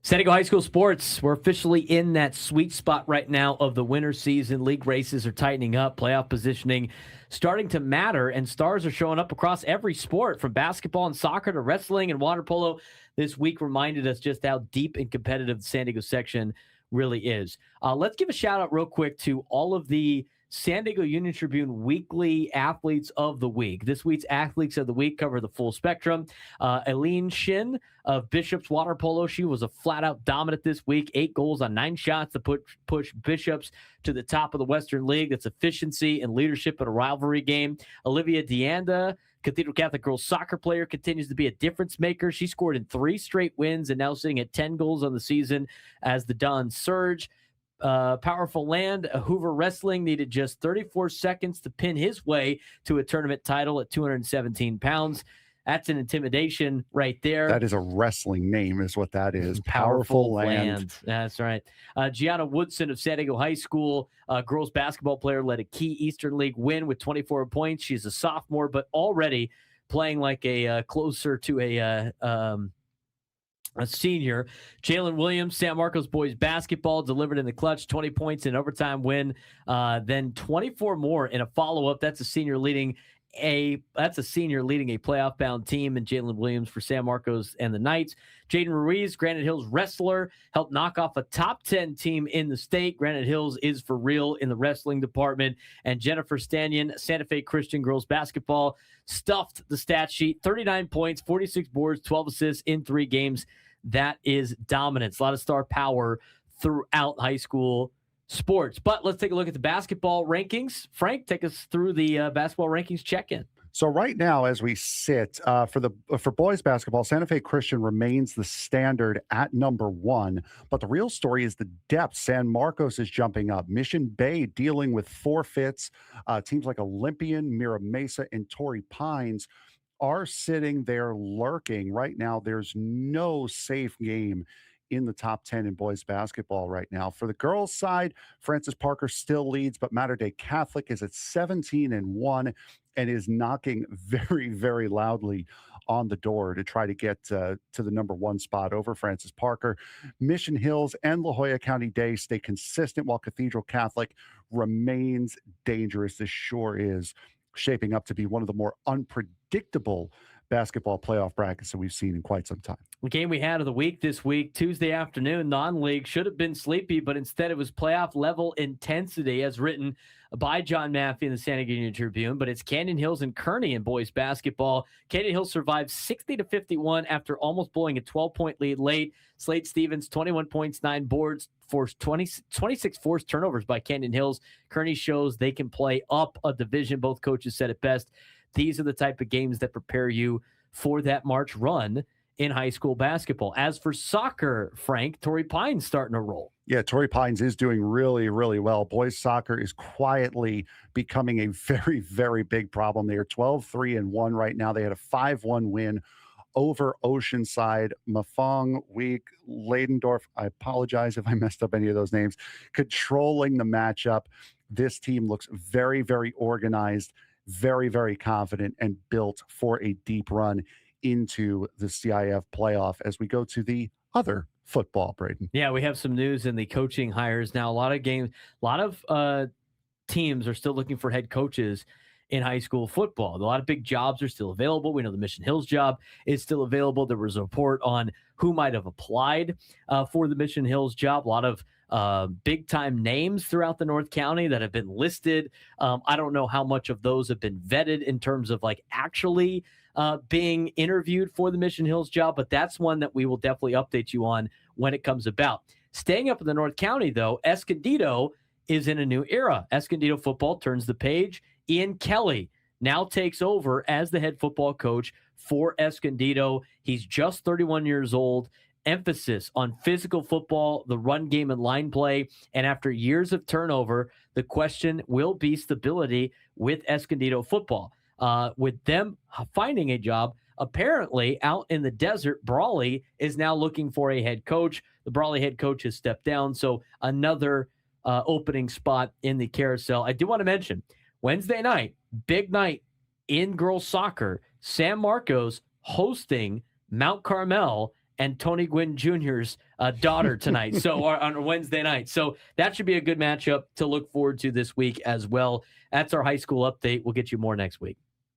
San Diego High School sports, we're officially in that sweet spot right now of the winter season. League races are tightening up, playoff positioning starting to matter, and stars are showing up across every sport, from basketball and soccer to wrestling and water polo. This week reminded us just how deep and competitive the San Diego section really is. Let's give a shout out real quick to all of the San Diego Union-Tribune weekly athletes of the week. This week's athletes of the week cover the full spectrum. Eileen Shin of Bishop's Water Polo. She was a flat-out dominant this week. 8 goals on 9 shots to push Bishops to the top of the Western League. That's efficiency and leadership in a rivalry game. Olivia Deanda, Cathedral Catholic girls soccer player, continues to be a difference maker. She scored in 3 straight wins and now sitting at 10 goals on the season as the Dons surge. Powerful Land, Hoover Wrestling needed just 34 seconds to pin his way to a tournament title at 217 pounds. That's an intimidation right there. That is a wrestling name is what that is. Powerful Land. That's right. Gianna Woodson of San Diego High School, girls basketball player, led a key Eastern League win with 24 points. She's a sophomore, but already playing like a closer to a senior. Jalen Williams, San Marcos boys basketball, delivered in the clutch, 20 points in overtime win, then 24 more in a follow-up. That's a senior leading a playoff bound team, and Jalen Williams for San Marcos and the Knights. Jaden Ruiz, Granite Hills wrestler, helped knock off a top 10 team in the state. Granite Hills is for real in the wrestling department. And Jennifer Stanyon, Santa Fe Christian girls basketball, stuffed the stat sheet, 39 points, 46 boards, 12 assists in 3 games. That is dominance. A lot of star power throughout high school sports. But let's take a look at the basketball rankings. Frank, take us through the basketball rankings check-in. So right now, as we sit, for boys basketball, Santa Fe Christian remains the standard at number 1. But the real story is the depth. San Marcos is jumping up. Mission Bay dealing with forfeits. Teams like Olympian, Mira Mesa, and Torrey Pines are sitting there lurking. Right now, there's no safe game in the top 10 in boys basketball right now. For the girls side, Francis Parker still leads, but Mater Dei Catholic is at 17-1 and is knocking very, very loudly on the door to try to get to the number 1 spot over Francis Parker. Mission Hills and La Jolla County Day stay consistent, while Cathedral Catholic remains dangerous. This sure is shaping up to be one of the more unpredictable basketball playoff brackets that we've seen in quite some time. The game we had of the week this week, Tuesday afternoon, non-league, should have been sleepy, but instead it was playoff level intensity as written by John Maffey in the San Diego Union-Tribune. But it's Canyon Hills and Kearney in boys basketball. Canyon Hills survived 60-51 after almost blowing a 12-point lead late. Slade Stevens, 21 points, 9 boards, forced 26 forced turnovers by Canyon Hills. Kearney shows they can play up a division. Both coaches said it best. These are the type of games that prepare you for that March run in high school basketball. As for soccer, Frank, Torrey Pines starting to roll. Yeah, Torrey Pines is doing really, really well. Boys soccer is quietly becoming a very, very big problem. They are 12-3-1 right now. They had a 5-1 win over Oceanside. Mafong, Week, Leidendorf, I apologize if I messed up any of those names, controlling the matchup. This team looks very, very organized, very, very confident, and built for a deep run into the CIF playoff as we go to the other football, Braden. Yeah, we have some news in the coaching hires now. A lot of teams are still looking for head coaches in high school football. A lot of big jobs are still available. We know the Mission Hills job is still available. There was a report on who might have applied for the Mission Hills job. A lot of big-time names throughout the North County that have been listed. I don't know how much of those have been vetted in terms of like actually being interviewed for the Mission Hills job, but that's one that we will definitely update you on when it comes about. Staying up in the North County, though, Escondido is in a new era. Escondido football turns the page. Ian Kelly now takes over as the head football coach for Escondido. He's just 31 years old. Emphasis on physical football, the run game and line play. And after years of turnover, the question will be stability with Escondido football. With them finding a job, apparently out in the desert, Brawley is now looking for a head coach. The Brawley head coach has stepped down, so another opening spot in the carousel. I do want to mention, Wednesday night, big night in girls soccer, San Marcos hosting Mount Carmel and Tony Gwynn Jr.'s daughter tonight. So on Wednesday night. So that should be a good matchup to look forward to this week as well. That's our high school update. We'll get you more next week.